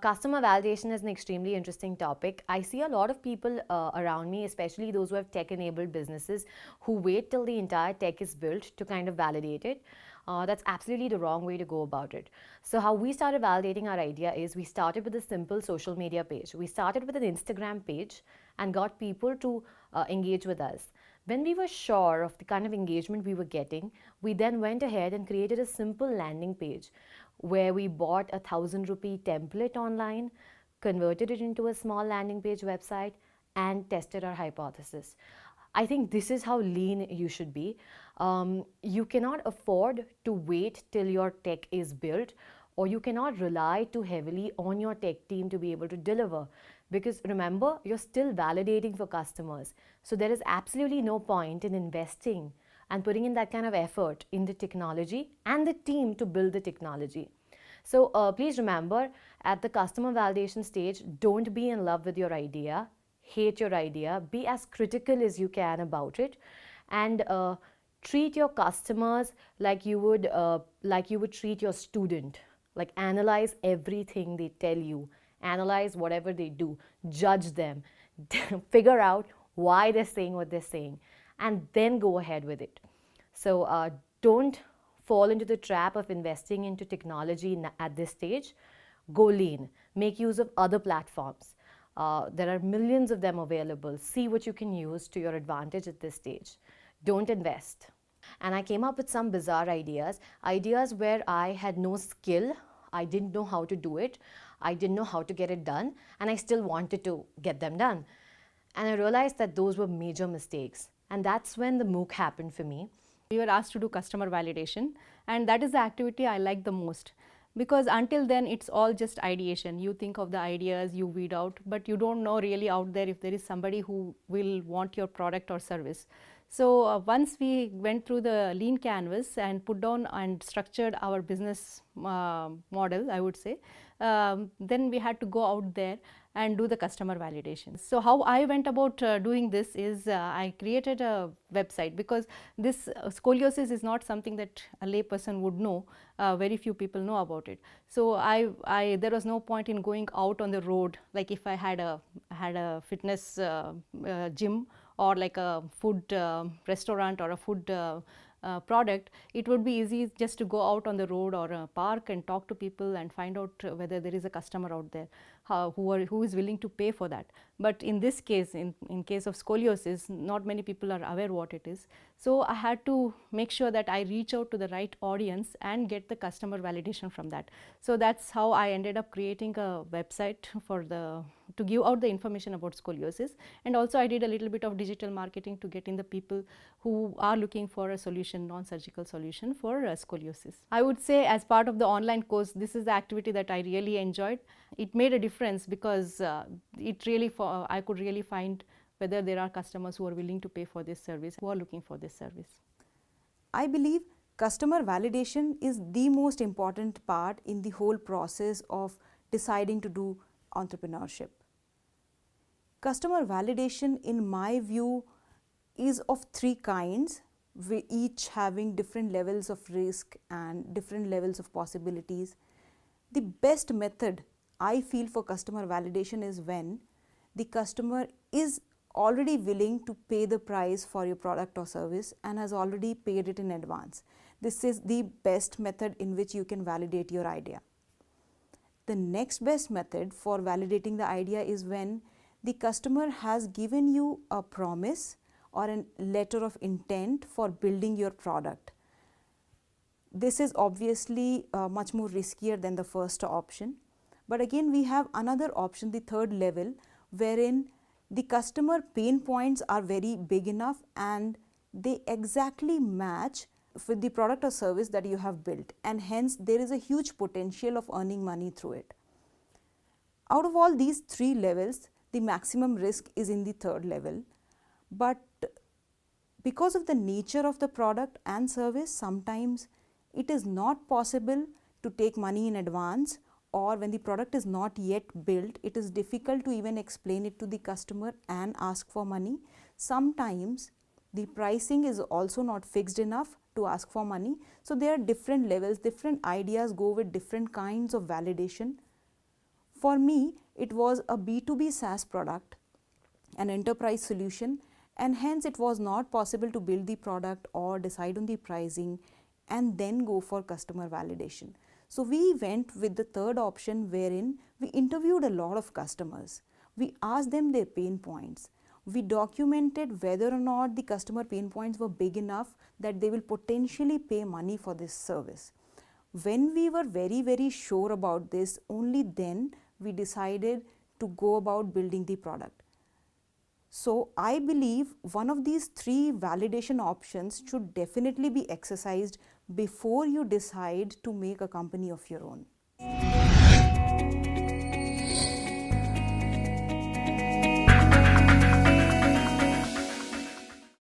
Customer validation is an extremely interesting topic. I see a lot of people around me, especially those who have tech-enabled businesses, who wait till the entire tech is built to kind of validate it. That's absolutely the wrong way to go about it. So how we started validating our idea is we started with a simple social media page. We started with an Instagram page and got people to engage with us. When we were sure of the kind of engagement we were getting, we then went ahead and created a simple landing page where we bought a 1,000 rupee template online, converted it into a small landing page website, and tested our hypothesis. I think this is how lean you should be. You cannot afford to wait till your tech is built, or you cannot rely too heavily on your tech team to be able to deliver. Because remember, you're still validating for customers. So there is absolutely no point in investing and putting in that kind of effort in the technology and the team to build the technology. So please remember, at the customer validation stage, don't be in love with your idea, hate your idea, be as critical as you can about it, and treat your customers like you would treat your student. Like, analyze everything they tell you, analyze whatever they do, judge them, figure out why they're saying what they're saying, and then go ahead with it. So don't fall into the trap of investing into technology at this stage. Go lean, make use of other platforms. There are millions of them available. See what you can use to your advantage at this stage. Don't invest. And I came up with some bizarre ideas where I had no skill, I didn't know how to do it, I didn't know how to get it done, and I still wanted to get them done. And I realized that those were major mistakes. And that's when the MOOC happened for me. We were asked to do customer validation, and that is the activity I like the most, because until then it's all just ideation. You think of the ideas, you weed out, but you don't know really out there if there is somebody who will want your product or service. So once we went through the lean canvas and put down and structured our business model, I would say, then we had to go out there and do the customer validation. So how I went about doing this is I created a website, because this scoliosis is not something that a lay person would know. Very few people know about it. So there was no point in going out on the road, like if I had a fitness gym, or like a food restaurant or a food product. It would be easy just to go out on the road or a park and talk to people and find out whether there is a customer out there who is willing to pay for that. But in this case, in case of scoliosis, not many people are aware what it is. So I had to make sure that I reach out to the right audience and get the customer validation from that. So that's how I ended up creating a website to give out the information about scoliosis. And also I did a little bit of digital marketing to get in the people who are looking for a solution, non-surgical solution for scoliosis. I would say, as part of the online course, this is the activity that I really enjoyed. It made a difference, because I could really find whether there are customers who are willing to pay for this service, who are looking for this service. I believe customer validation is the most important part in the whole process of deciding to do entrepreneurship. Customer validation, in my view, is of three kinds, we each having different levels of risk and different levels of possibilities. The best method I feel for customer validation is when the customer is already willing to pay the price for your product or service and has already paid it in advance. This is the best method in which you can validate your idea. The next best method for validating the idea is when the customer has given you a promise or a letter of intent for building your product. This is obviously much more riskier than the first option. But again, we have another option, the third level, wherein the customer pain points are very big enough and they exactly match with the product or service that you have built, and hence there is a huge potential of earning money through it. Out of all these three levels, the maximum risk is in the third level, but because of the nature of the product and service, sometimes it is not possible to take money in advance, or when the product is not yet built, it is difficult to even explain it to the customer and ask for money. Sometimes the pricing is also not fixed enough to ask for money. So there are different levels, different ideas go with different kinds of validation. For me, it was a B2B SaaS product, an enterprise solution, and hence it was not possible to build the product or decide on the pricing and then go for customer validation. So we went with the third option, wherein we interviewed a lot of customers. We asked them their pain points. We documented whether or not the customer pain points were big enough that they will potentially pay money for this service. When we were very, very sure about this, only then we decided to go about building the product. So I believe one of these three validation options should definitely be exercised before you decide to make a company of your own.